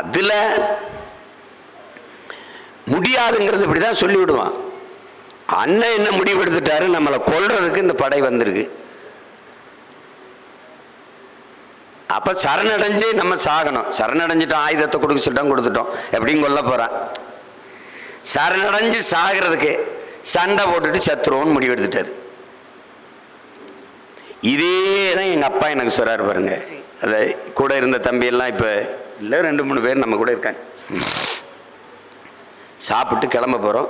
அதில் முடியாதுங்கிறது இப்படிதான் சொல்லிவிடுவான். அண்ணன் என்ன முடிவு எடுத்துட்டாரு, நம்மளை கொல்றதுக்கு இந்த படை வந்திருக்கு. அப்ப சரணடைஞ்சு நம்ம சாகணும். சரணடைஞ்சிட்டோம், ஆயுதத்தை கொடுக்க சொல்லிட்டோம், கொடுத்துட்டோம், எப்படின்னு கொல்ல போறான். சரணடைஞ்சு சாகிறதுக்கு சண்டை போட்டுட்டு சத்துருவோன்னு முடிவு எடுத்துட்டாரு. இதே தான் எங்க அப்பா எனக்கு சொல்றாரு பாருங்க. அதை கூட இருந்த தம்பி எல்லாம் இப்ப இல்லை, 2-3 பேர் நம்ம கூட இருக்காங்க. சாப்பிட்டு கிளம்ப போறோம்.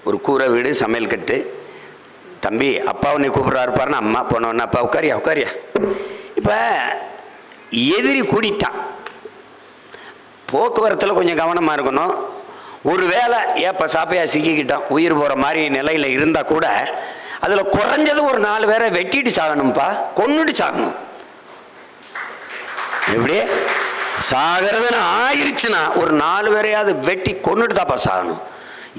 ஒரு கூரை வீடு, சமையல் கட்டு. தம்பி அப்பா உன்னை கூப்பிட்றாரு பாருன்னு அம்மா போனோன்னு, அப்பா உட்காரியா உட்காரியா. இப்போ எதிரி கூடிட்டான். போக்குவரத்தில் கொஞ்சம் கவனமாக இருக்கணும். ஒரு வேளை ஏப்ப சாப்பையா சிக்கிக்கிட்டான், உயிர் போகிற மாதிரி நிலையில் இருந்தால் கூட அதில் குறைஞ்சது ஒரு 4 பேரை வெட்டிட்டு சாகணும்ப்பா, கொன்னுட்டு சாகணும். எப்படி சாகிறதுன்னு ஆயிடுச்சுன்னா ஒரு 4 பேரையாவது வெட்டி கொன்னுட்டு தாப்பா சாகணும்.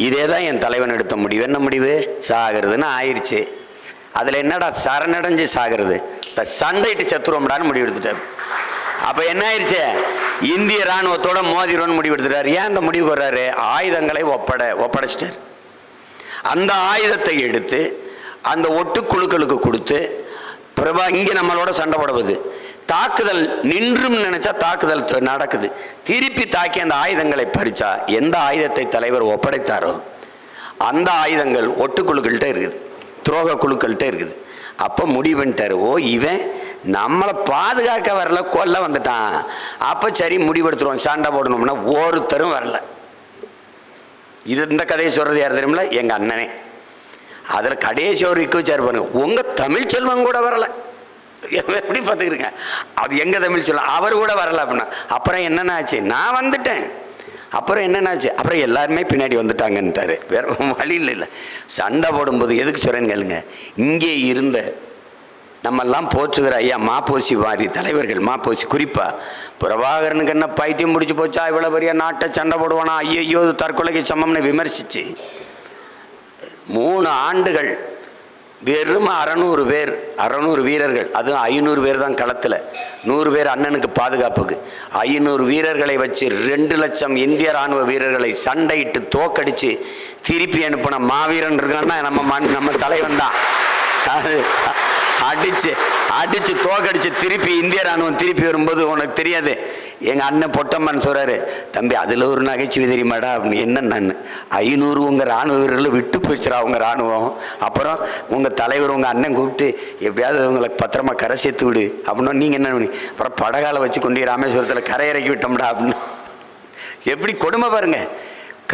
இதே தான் என் தலைவன் எடுத்த முடிவு. என்ன முடிவு? சாகிறதுன்னு ஆயிடுச்சு, அதில் என்னடா சரணடைஞ்சு சாகிறது, சண்டைட்டு சத்துருவம்டான்னு முடிவு எடுத்துட்டார். அப்போ என்ன ஆயிடுச்சு, இந்திய இராணுவத்தோட மோதிரோன்னு முடிவு எடுத்துட்டார். ஏன் அந்த முடிவு வர்றாரு? ஆயுதங்களை ஒப்படைச்சிட்டார். அந்த ஆயுதத்தை எடுத்து அந்த ஒட்டுக்குழுக்களுக்கு கொடுத்து பிரபா இங்கே நம்மளோட சண்டை போடுவது, தாக்குதல் நின்றும் நினைச்சா தாக்குதல் நடக்குது, திருப்பி தாக்கி அந்த ஆயுதங்களை பறிச்சா எந்த ஆயுதத்தை தலைவர் ஒப்படைத்தாரோ அந்த ஆயுதங்கள் ஒட்டுக்குழுக்கள்கிட்ட இருக்குது, துரோக குழுக்கள்கிட்ட இருக்குது. அப்போ முடிவு பண்ணிட்டாரு, ஓ இவன் நம்மளை பாதுகாக்க வரல, கொல்ல வந்துட்டான். அப்போ சரி முடிவெடுத்துருவோம், சண்டை போடணும்னா ஒருத்தரும் வரல. இந்த கதையை சொல்றது யார் தெரியுமில்ல? எங்க அண்ணனே. அதில் கடைசி ஒரு வச்சார் பாருங்க, உங்க தமிழ்ச்செல்வன் கூட வரல. எப்படி பார்த்துக்கிறீங்க? அது எங்க தமிழ்ச்செல்வன், அவர் கூட வரல. அப்படின்னா அப்புறம் என்னென்ன ஆச்சு, நான் வந்துட்டேன். அப்புறம் என்னென்னாச்சு, அப்புறம் எல்லாருமே பின்னாடி வந்துட்டாங்கன்ட்டாரு. வேற வழி இல்லை. சண்டை போடும்போது எதுக்கு சொல்றேன்னு கேளுங்க, இங்கே இருந்த நம்மெல்லாம் போற்றுகிற ஐயா மாப்போசி வாரி தலைவர்கள், மாப்போசி குறிப்பா பிரபாகரனுக்கு என்ன பைத்தியம் முடிச்சு போச்சா, இவ்வளோ பெரிய நாட்டை சண்டை போடுவானா, ஐயோ தற்கொலைக்கு சமம்னு விமர்சிச்சு 3 ஆண்டுகள் வெறும் 600 வீரர்கள், அதுவும் 500 பேர் தான் களத்தில், 100 பேர் அண்ணனுக்கு பாதுகாப்புக்கு, 500 வீரர்களை வச்சு 2 லட்சம் இந்திய ராணுவ வீரர்களை சண்டையிட்டு தோக்கடிச்சு திருப்பி அனுப்பின மாவீரன் இருக்கான்னா நம்ம தலைவன் தான். அது அடிச்சு தோக்கடிச்சு திருப்பி இந்திய ராணுவம் திருப்பி வரும்போது உனக்கு தெரியாது, எங்க அண்ணன் பொட்டம்மன் சொல்றாரு, தம்பி அதுல ஒரு நகைச்சுவை தெரியுமாடா அப்படின்னு. என்ன நான் 500 உங்க ராணுவ வீரர்கள் விட்டு போயிடுச்சுரா உங்க ராணுவம், அப்புறம் உங்க தலைவர் உங்க அண்ணன் கூப்பிட்டு எப்படியாவது உங்களுக்கு பத்திரமா கரை சேர்த்து விடு அப்படின்னா நீங்க என்ன பண்ணி, அப்புறம் படகால வச்சு கொண்டு ராமேஸ்வரத்தில் கரை இறக்கி விட்டோம்டா அப்படின்னு. எப்படி கொடுமை பாருங்க,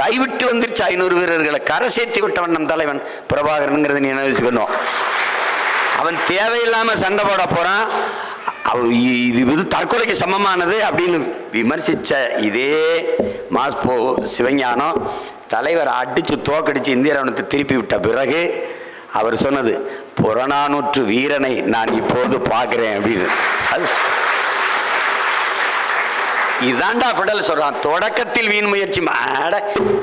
கைவிட்டு வந்துருச்சு 500 வீரர்களை கரை சேர்த்து விட்டவன் நம் தலைவன் பிரபாகரனுங்கிறத நீ என்ன வச்சுக்கணும். அவன் தேவையில்லாம சண்டை போட போறான், இது தற்கொலைக்கு சமமானது அப்படின்னு விமர்சிச்ச இதே மாஸ்போ சிவஞானம் தலைவர் அடிச்சு தோக்கடிச்சு இந்திய ராணுவத்தை திருப்பி விட்ட பிறகு அவர் சொன்னது, புறநானூற்று வீரனை நான் இப்போது பார்க்கிறேன் அப்படின்னு. அது இதாண்டா ஃபிடல் சொல்றான், தொடக்கத்தில் வீண் முயற்சி.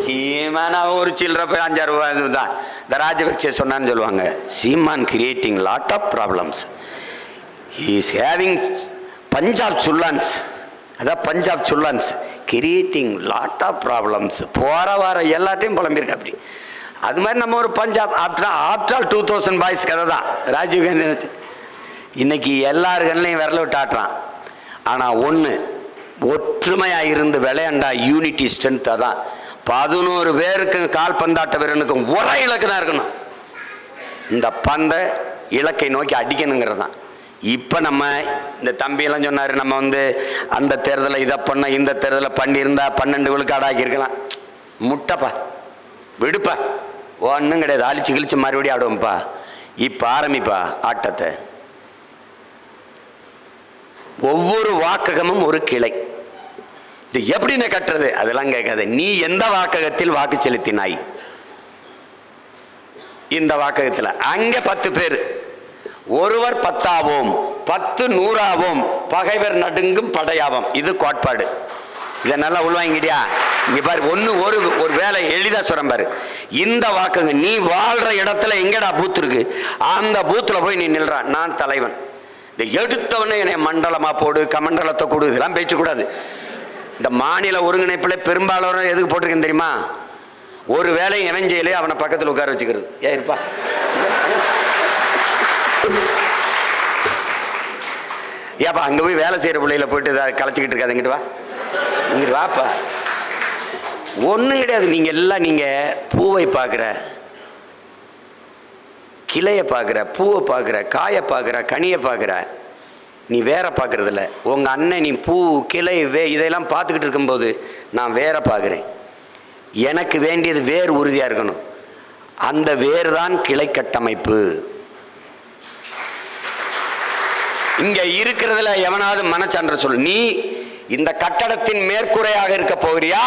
சீமான் ஒரு சில்லற போய் 5-6 ரூபாய் தான் இந்த ராஜபக்சே சொன்னான்னு சொல்லுவாங்க. Seeman creating lot of problems, he is having Punjab சுல்லான்ஸ், அதான் பஞ்சாப் சுல்லான்ஸ் கிரியேட்டிங் லாட் ஆஃப் ப்ராப்ளம்ஸ். போற வார எல்லாத்தையும் புலம்பிருக்கு அப்படி. அது மாதிரி நம்ம ஒரு பஞ்சாப் ஆஃப்டர் 2000 பாய்ஸ் கதை தான் ராஜீவ்காந்தி. இன்னைக்கு எல்லாருக்கள்லையும் விரல விட்டு ஆட்டுறான். ஆனால் ஒன்று, ஒற்றுமையாக இருந்து விளையாண்டா யூனிட்டி ஸ்ட்ரென்த். அதான் 11 பேருக்கு கால் பந்தாட்ட வீரனுக்கும் ஒரே இலக்கு தான் இருக்கணும், இந்த பந்தை இலக்கை நோக்கி அடிக்கணுங்கிறது தான். இப்போ நம்ம இந்த தம்பியெல்லாம் சொன்னார், நம்ம அந்த தேர்தலை இதை பண்ண இந்த தேர்தலை பண்ணியிருந்தா 12 விழுக்காடு ஆக்கியிருக்கலாம். முட்டைப்பா விடுப்பா, ஒன்றும் கிடையாது, அழிச்சு கிழிச்சு மறுபடியும் ஆடுவோம்ப்பா. இப்போ ஆரம்பிப்பா ஆட்டத்தை. ஒவ்வொரு வாக்ககமும் ஒரு கிளை. இது எப்படின்னு கட்டுறது அதெல்லாம் கேட்காது. நீ எந்த வாக்ககத்தில் வாக்கு செலுத்தினாய், இந்த வாக்ககத்தில் அங்கே 10 பேர், ஒருவர் 10 ஆவோம், 10 100 ஆவோம், பகைவர் நடுங்கும் படையாவோம். இது கோட்பாடு. இதை நல்லா உள்வாங்கிட்டியா? இங்க பாரு, ஒரு வேலை எளிதா சொல்றேன் பாரு. இந்த வாக்குங்க, நீ வாழ்ற இடத்துல எங்கடா பூத் இருக்கு, அந்த பூத்துல போய் நீ நில்ற, நான் தலைவன். இந்த எடுத்தவனே என்னை மண்டலமா போடு, கமண்டலத்தை கொடு, இதெல்லாம் பேசக்கூடாது. இந்த மாநில ஒருங்கிணைப்பில் பெரும்பாலும் எதுக்கு போட்டிருக்கேன் தெரியுமா? ஒரு வேலை எவன் செய்யலையே அவனை பக்கத்தில் உட்கார வச்சுக்கிறது. ஏன் இருப்பா, ஏப்பா அங்கே போய் வேலை செய்கிற பிள்ளையில போயிட்டு கலைச்சிக்கிட்டு இருக்காது, இங்கிட்டு வா, இங்கிட்டு வாப்பா. ஒன்றும் கிடையாது. நீங்கள் எல்லாம் நீங்கள் பூவை பார்க்குற, கிளையை பார்க்குற, பூவை பார்க்குற, காயை பார்க்குற, கனியை பார்க்குற, நீ வேற பார்க்குறதில்ல. உங்கள் அண்ணன் நீ பூ கிளை இதெல்லாம் பார்த்துக்கிட்டு இருக்கும்போது நான் வேற பார்க்குறேன். எனக்கு வேண்டியது வேர் உறுதியாக இருக்கணும். அந்த வேர் தான் கிளை கட்டமைப்பு. இங்கே இருக்கிறதுல எவனாவது மனச்சான்று சொல்லு. நீ இந்த கட்டடத்தின் மேற்கூரையாக இருக்க போகிறியா,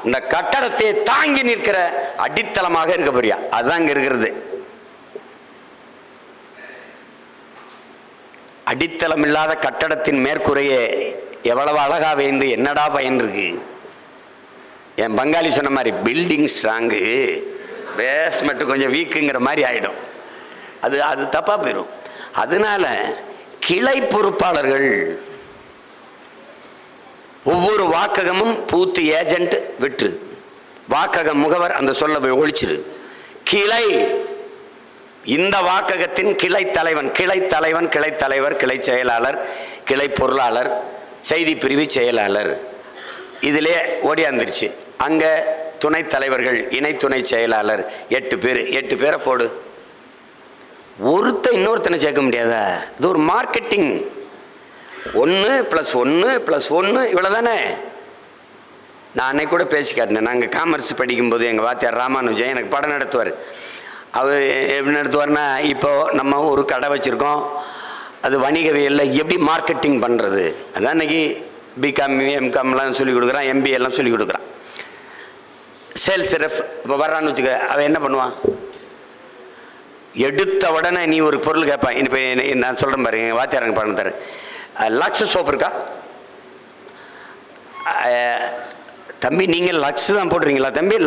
இந்த கட்டடத்தை தாங்கி நிற்கிற அடித்தளமாக இருக்க போறியா? அதுதான் இங்க இருக்கிறது. அடித்தளம் இல்லாத கட்டடத்தின் மேற்கூரையே எவ்வளவு அழகா வேந்து என்னடா பயன் இருக்கு? என் பங்காளி சொன்ன மாதிரி பில்டிங் ஸ்ட்ராங்கு, பேஸ்மெண்ட் கொஞ்சம் வீக்குங்கிற மாதிரி ஆயிடும். அது தப்பா போயிடும். அதனால கிளை பொறுப்பாளர்கள் ஒவ்வொரு வாக்ககமும் பூத்து ஏஜென்ட் விட்டு வாக்கக முகவர் அந்த சொல்ல ஒழிச்சிரு. கிளை இந்த வாக்ககத்தின் கிளை தலைவன், கிளை தலைவன், கிளை தலைவர், கிளை செயலாளர், கிளை பொருளாளர், செய்தி பிரிவு செயலாளர், இதிலே ஓடியாந்துருச்சு. அங்கே துணைத் தலைவர்கள், இணை துணை செயலாளர், 8 பேர். 8 பேரை போடு. இன்னொருத்தனை சேர்க்க முடியாதா? இது ஒரு மார்க்கெட்டிங். 1 + 1 + 1 இவ்வளோதானே. நான் அன்னைக்கு கூட பேசி காட்டினேன். நாங்கள் காமர்ஸ் படிக்கும்போது எங்கள் வாத்தியார் ராமானுஜன் எனக்கு படம் நடத்துவார். அவர் எப்படி நடத்துவார்னா, இப்போது நம்ம ஒரு கடை வச்சுருக்கோம், அது வணிகவியலில் எப்படி மார்க்கெட்டிங் பண்ணுறது, அதான் இன்றைக்கி பிகாம் எம்காம்லாம் சொல்லிக் கொடுக்குறான், MBA எல்லாம் சொல்லிக் கொடுக்குறான். சேல்ஸ் ரெஃப் இப்போ வர்றான்னு வச்சுக்க, அவன் என்ன பண்ணுவான்? எடுத்த உடனே நீ ஒரு பொருள் கேட்பான். இப்போ நான் சொல்கிறேன் பாருங்க, எங்கள் வாத்தியாரங்க படம் தரேன். லக்ஸ் சோப்பு இருக்கா தம்பி? நீங்கள் லக்ஸ் தான் போட்டுறீங்களா தம்பி?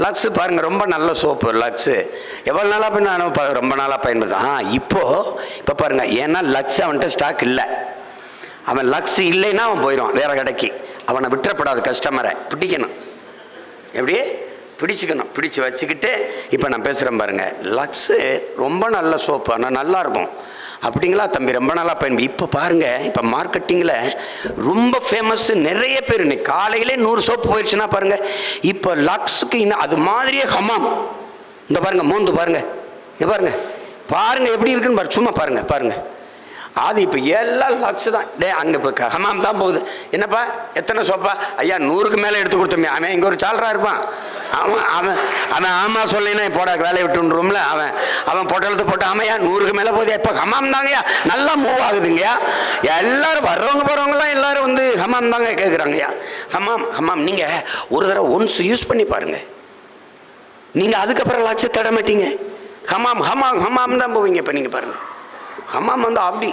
லக்ஸ் பாருங்கள், ரொம்ப நல்ல சோப்பு லக்ஸு. எவ்வளோ நாளாக நான் ரொம்ப நாளாக பயன்படுத்தேன். இப்போ பாருங்கள், ஏன்னா லக்ஸ் அவன்கிட்ட ஸ்டாக் இல்லை. அவன் லக்ஸ் இல்லைன்னா அவன் போயிடுவான் வேறு கடைக்கு. அவனை விட்டுறப்படாது, கஸ்டமரை பிடிக்கணும். எப்படியே பிடிச்சிக்கணும், பிடிச்சி வச்சுக்கிட்டு இப்போ நான் பேசுகிறேன் பாருங்கள், லக்ஸு ரொம்ப நல்ல சோப்பு, ஆனால் நல்லாயிருக்கும். அப்படிங்களா தம்பி, ரொம்ப நாளாக பயன்படுத்தி. இப்போ பாருங்கள், இப்போ மார்க்கெட்டிங்கில் ரொம்ப ஃபேமஸ்ஸு, நிறைய பேர் இன்னைக்கு காலையிலே 100 சோப்பு போயிடுச்சுன்னா பாருங்கள். இப்போ லக்ஸுக்கு இன்னும் அது மாதிரியே ஹமாம். இந்த பாருங்கள், மோந்து பாருங்கள், இங்கே பாருங்கள் எப்படி இருக்குன்னு பாருங்க, சும்மா பாருங்கள். அது இப்போ எல்லாம் லக்ஸ் தான். அங்கே இப்போ ஹமாம் தான் போகுது. என்னப்பா எத்தனை சோப்பா? ஐயா 100க்கு மேலே எடுத்து கொடுத்தோமே. அவன் இங்கே ஒரு சால்ரா இருப்பான். அவன் ஆமாம் சொல்லினா போட வேலையை விட்டுரும்ல. அவன் பொட்டலத்தை போட்டு ஆமையா 100க்கு மேலே போகுது. இப்போ ஹமாம் தாங்கய்யா, நல்லா மூவ் ஆகுதுங்கய்யா. எல்லாரும் வர்றவங்க போகிறவங்களாம் எல்லாரும் வந்து ஹமாம் தாங்க கேட்குறாங்கய்யா. ஹமாம் நீங்கள் ஒரு தடவை ஒன்ஸ் யூஸ் பண்ணி பாருங்கள். நீங்கள் அதுக்கப்புறம் லக்ஸை தட மாட்டீங்க. ஹமாம் தான் போவீங்க. இப்போ நீங்கள் பாருங்கள், ஹமாம் வந்து அப்படி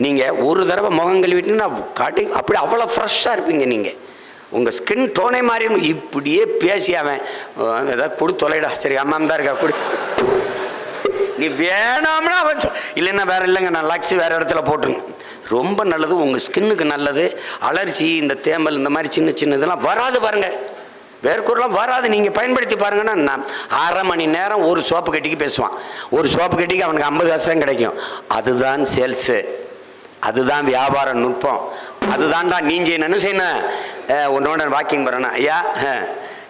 நீங்கள் ஒரு தடவை முகம் கழுவிட்டீங்கன்னா அப்படி அவ்வளோ ஃப்ரெஷ்ஷாக இருப்பீங்க. நீங்கள் உங்கள் ஸ்கின் டோனே மாறி. இப்படியே பேசி அவன் ஏதாவது கொடு தொலைடா, சரி ஹமாம் தான் இருக்கா கொடு, நீ வேணாம்னா அவன் இல்லைன்னா வேறு இல்லைங்க, நான் லக்ஸு வேறு இடத்துல போட்டுருங்க. ரொம்ப நல்லது, உங்கள் ஸ்கின்னுக்கு நல்லது. அலர்ஜி, இந்த தேமல், இந்த மாதிரி சின்ன இதெல்லாம் வராது பாருங்கள். வேர்க்கூரெலாம் வராது. நீங்கள் பயன்படுத்தி பாருங்கன்னா, நான் 1/2 மணி நேரம் ஒரு சோப்பு கட்டிக்கு பேசுவான். ஒரு சோப்பு கட்டிக்கு அவனுக்கு 50 காசு தான் கிடைக்கும். அதுதான் சேல்ஸு, அதுதான் வியாபார நுட்பம். அதுதான்டா நீ செய்யணும். உன்னோட வாக்கிங் போகிறேன்னா, ஐயா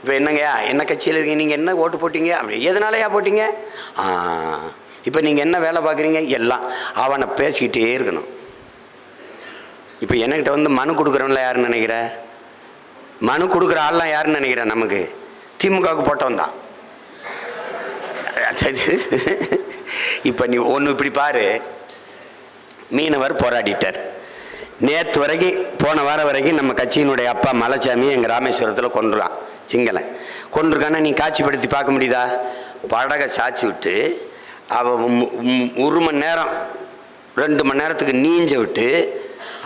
இப்போ என்னங்கய்யா, என்ன கட்சியில் இருக்கீங்க, நீங்கள் என்ன ஓட்டு போட்டீங்க, அப்படி எதனாலயா போட்டீங்க, இப்போ நீங்கள் என்ன வேலை பார்க்குறீங்க, எல்லாம் அவனை பேசிக்கிட்டே இருக்கணும். இப்போ என்கிட்ட வந்து மனு கொடுக்குறவன்ல யாருன்னு நினைக்கிற? மனு கொடுக்குற ஆள்லாம் யாருன்னு நினைக்கிறேன்? நமக்கு திமுகவுக்கு போட்டவன் தான். இப்போ நீ ஒன்று இப்படி பாரு, மீனவர் போராடிட்டார். நேற்று வரைக்கும், போன வாரம் வரைக்கும் நம்ம கட்சியினுடைய அப்பா மலைச்சாமி எங்கள் ராமேஸ்வரத்தில் கொண்டுறான், சிங்களன் கொண்டிருக்கானா. நீ காட்சிப்படுத்தி பார்க்க முடியுதா? படகை சாய்ச்சி விட்டு அவன் 1 மணி நேரம் 2 மணி நேரத்துக்கு நீஞ்ச விட்டு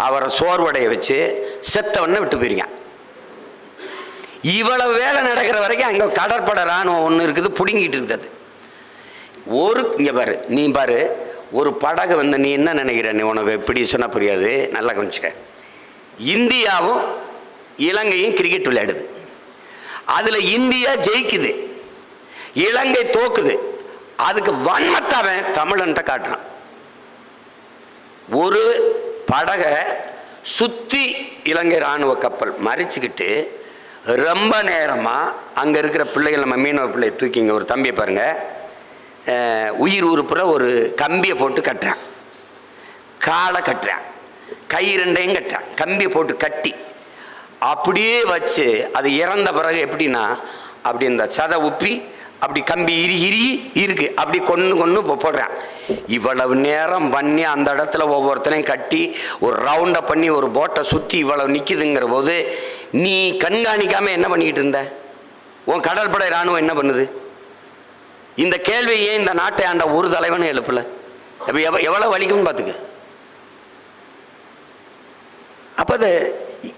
அவரை சோர்வடைய வச்சு செத்தவண்ணை விட்டு போயிருக்கான். இவ்வளவு வேலை நடக்கிற வரைக்கும் அங்கே கடற்படை இராணுவம் ஒன்று இருக்குது, பிடுங்கிட்டு இருக்குது. இங்கே பாரு, நீ பாரு, ஒரு படகு வந்து நீ என்ன நினைக்கிற? நீ உனக்கு இப்படி சொன்னால் புரியாது, நல்லா கவனிச்சுக்க. இந்தியாவும் இலங்கையும் கிரிக்கெட் விளையாடுது. அதில் இந்தியா ஜெயிக்குது, இலங்கை தோக்குது. அதுக்கு வன்மத்தவன் தமிழன்ட்ட காட்டுறான். ஒரு படகை சுற்றி இலங்கை இராணுவ கப்பல் மறைச்சிக்கிட்டு ரொம்ப நேரமாக அங்கே இருக்கிற பிள்ளைகள், நம்ம மீனவ பிள்ளை தூக்கிங்க ஒரு தம்பியை பாருங்கள், உயிர் உறுப்புற ஒரு கம்பியை போட்டு கட்டுறான், காலை கட்டுறான், கை ரெண்டையும் கட்டுறான், கம்பியை போட்டு கட்டி அப்படியே வச்சு அது இறந்த பிறகு எப்படின்னா அப்படி இந்த சதை உப்பி அப்படி கம்பி இறுகி இருக்கு அப்படி கொண்டு போடுறான். இவ்வளவு நேரம் பண்ணி அந்த இடத்துல ஒவ்வொருத்தனையும் கட்டி ஒரு ரவுண்டை பண்ணி ஒரு போட்டை சுற்றி இவ்வளவு நிற்கிதுங்கிற போது நீ கண்காணிக்காமல் என்ன பண்ணிக்கிட்டு இருந்த? உன் கடற்படை இராணுவம் என்ன பண்ணுது? இந்த கேள்வியே இந்த நாட்டை ஆண்ட ஒரு தலைவனும் எழுப்பல. அப்போ எவ்வளோ வலிக்கும்னு பார்த்துக்க. அப்போ அது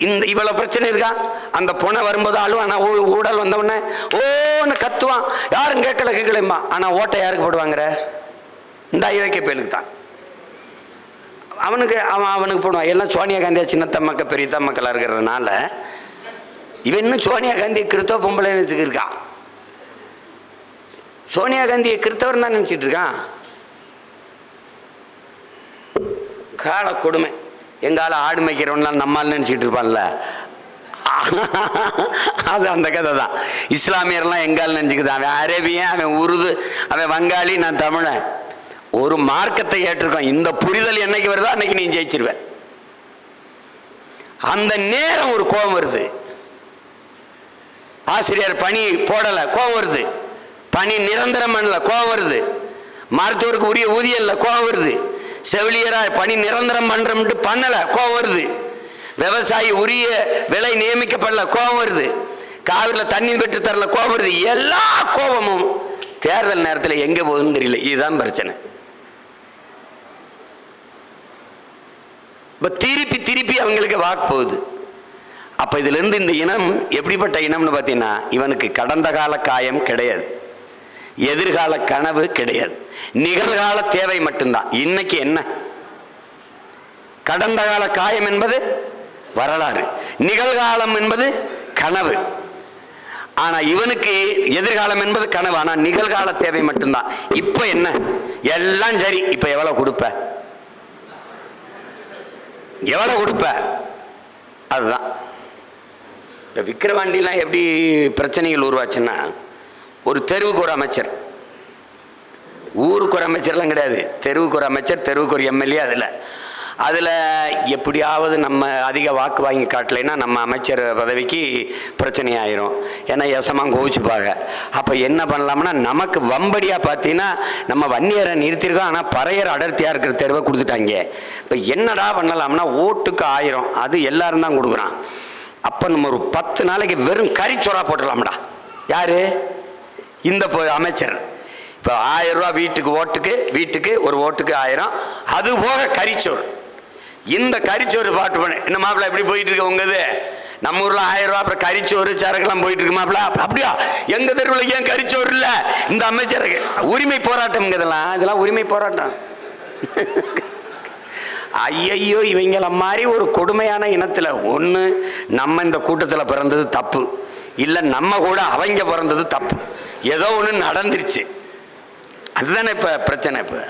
இந்த இவ்வளோ பிரச்சனை இருக்கா? அந்த பொண்ணை வரும்போது அழுவான், ஊடல் வந்தவொடனே ஓன்னு கத்துவான், யாரும் கேட்கலம்மா. ஆனால் ஓட்டை யாருக்கு போடுவாங்கிற? இந்த ஐயோக்கிய பயலுக்கு தான். அவனுக்கு போடுவான். எல்லாம் சோனியா காந்தியா சின்னத்த மக்கள் பெரியத்த மக்களாக இருக்கிறதுனால இவன் இன்னும் சோனியா காந்தி கிறிஸ்தவ பொம்பளை நினைச்சுக்கு இருக்கான். சோனியா காந்தியை கிறிஸ்தவர் தான் நினச்சிட்டு இருக்கான். கால கொடுமை. எங்கால ஆடு மேய்க்கிறவன்லாம் நம்மால் நினச்சிட்டு இருப்பான்ல, அது அந்த கதை தான். இஸ்லாமியர்லாம் எங்கால் நினச்சிக்குதான். அவன் அரேபியன், அவன் உருது, அவன் வங்காளி, நான் தமிழன். ஒரு மார்க்கத்தை ஏற்றிருக்கோம். இந்த புரிதல் என்னைக்கு வருதோ அன்னைக்கு நீ ஜெயிச்சிருவேன். அந்த நேரம் ஒரு கோபம் வருது. ஆசிரியர் பணி போடலை, கோபம் வருது. பணி நிரந்தரம் பண்ணல, கோபம் வருது. மருத்துவருக்கு உரிய ஊதியம் இல்லை, கோபம் வருது. செவிலியரா பணி நிரந்தரம் பண்றோம்ட்டு பண்ணல, கோபம் வருது. விவசாயி உரிய விலை நியமிக்கப்படல, கோபம் வருது. காவிரியில் தண்ணி பெற்று தரல, கோபம் வருது. எல்லா கோபமும் தேர்தல் நேரத்தில் எங்க போகுதுன்னு தெரியல. இதுதான் பிரச்சனை. இப்ப திருப்பி அவங்களுக்கு வாக்கு போகுது. அப்ப இதுல இருந்து இந்த இனம் எப்படிப்பட்ட இனம்னு பார்த்தீங்கன்னா, இவனுக்கு கடந்த கால காயம் கிடையாது, எதிர்கால கனவு கிடையாது, நிகழ்கால தேவை மட்டும்தான். இன்னைக்கு என்ன? கடந்த கால காயம் என்பது வரலாறு, நிகழ்காலம் என்பது கனவு. ஆனா இவனுக்கு எதிர்காலம் என்பது கனவு, ஆனா நிகழ்கால தேவை மட்டும்தான். இப்ப என்ன? எல்லாம் சரி, இப்ப எவ்வளவு கொடுப்ப, எவ்வளவு கொடுப்ப, அதுதான். இப்ப விக்கிரவாண்டிலாம் எப்படி பிரச்சனைகள் உருவாச்சுன்னா, ஒரு தெருவுக்கு ஒரு அமைச்சர், ஊருக்கு ஒரு அமைச்சர்லாம் கிடையாது, தெருவுக்கு ஒரு அமைச்சர், தெருவுக்கு ஒரு எம்எல்ஏ. அதில் எப்படியாவது நம்ம அதிக வாக்கு வாங்கி காட்டலைன்னா நம்ம அமைச்சர் பதவிக்கு பிரச்சனை ஆயிரும். ஏன்னா எசமாக கோவிச்சுப்பாங்க. அப்போ என்ன பண்ணலாம்னா, நமக்கு வம்படியாக பார்த்தீங்கன்னா நம்ம வன்னியரை நிறுத்திருக்கோம், ஆனால் பறையர் அடர்த்தியாக இருக்கிற தெருவை கொடுத்துட்டாங்க. இப்போ என்னடா பண்ணலாம்னா, ஓட்டுக்கு 1000, அது எல்லாரும் தான் கொடுக்குறான். அப்போ நம்ம ஒரு 10 நாளைக்கு வெறும் கறிச்சோறா போட்டுடலாம்டா. யாரு? இந்த அமைச்சர். இப்போ 1000 ரூபா வீட்டுக்கு ஒரு ஓட்டுக்கு 1000, அது போக கறிச்சோறு. இந்த கறிச்சோறு பாட்டு பண்ண என்ன மாப்பிள்ள எப்படி போயிட்டு இருக்கு உங்கது? நம்ம ஊர்ல 1000 ரூபா, அப்புறம் கறிச்சோறு சரக்குலாம் போயிட்டு இருக்கு மாப்பிள்ள. அப்படியா? எங்க தெருவில் ஏன் கறிச்சோறு இல்லை? இந்த அமைச்சருக்கு உரிமை போராட்டம், இதெல்லாம் உரிமை போராட்டம். ஐயையோ, இவங்கள மாதிரி ஒரு கொடுமையான இனத்தில் ஒன்று நம்ம இந்த கூட்டத்தில் பிறந்தது தப்பு, இல்லை நம்ம கூட அவங்க பிறந்தது தப்பு. ஏதோ ஒன்று நடந்துருச்சு. அதுதானே இப்போ பிரச்சனை. இப்போ